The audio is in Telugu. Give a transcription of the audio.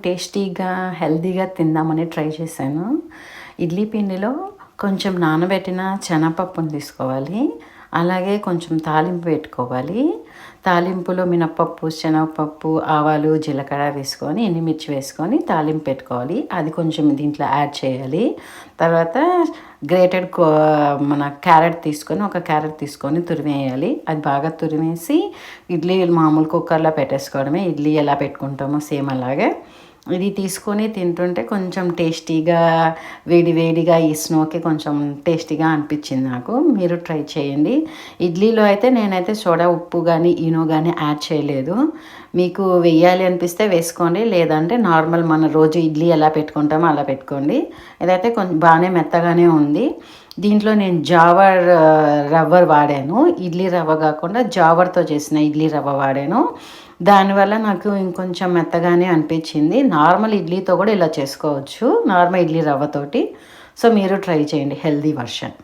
టేస్టీగా హెల్తీగా తిందామని ట్రై చేశాను. ఇడ్లీ పిండిలో కొంచెం నానబెట్టిన శనగపప్పును తీసుకోవాలి. అలాగే కొంచెం తాలింపు పెట్టుకోవాలి. తాలింపులో మినప్పప్పు, శనగపప్పు, ఆవాలు, జీలకర్ర వేసుకొని ఎండుమిర్చి వేసుకొని తాలింపు పెట్టుకోవాలి. అది కొంచెం దీంట్లో యాడ్ చేయాలి. తర్వాత గ్రేటెడ్ మన క్యారెట్ తీసుకొని ఒక క్యారెట్ తీసుకొని తురిమేయాలి. అది బాగా తురిమేసి ఇడ్లీ మామూలు కుక్కర్లో పెట్టేసుకోవడమే. ఇడ్లీ ఎలా పెట్టుకుంటామో సేమ్ అలాగే ఇది తీసుకొని తింటుంటే కొంచెం టేస్టీగా వేడి వేడిగా ఈ స్నోకి కొంచెం టేస్టీగా అనిపించింది నాకు. మీరు ట్రై చేయండి. ఇడ్లీలో అయితే నేనైతే సోడా ఉప్పు కానీ ఈనో కానీ యాడ్ చేయలేదు. మీకు వెయ్యాలి అనిపిస్తే వేసుకోండి, లేదంటే నార్మల్ మన రోజు ఇడ్లీ ఎలా పెట్టుకుంటామో అలా పెట్టుకోండి. ఇదైతే కొంచెం బాగానే మెత్తగానే ఉంది. దీంట్లో నేను జావర్ రవ్వ వాడాను. ఇడ్లీ రవ్వ కాకుండా జావర్తో చేసిన ఇడ్లీ రవ్వ వాడాను. దానివల్ల నాకు ఇంకొంచెం మెత్తగానే అనిపించింది. నార్మల్ ఇడ్లీతో కూడా ఇలా చేసుకోవచ్చు, నార్మల్ ఇడ్లీ రవ్వతోటి. సో మీరు ట్రై చేయండి, హెల్దీ వర్షన్.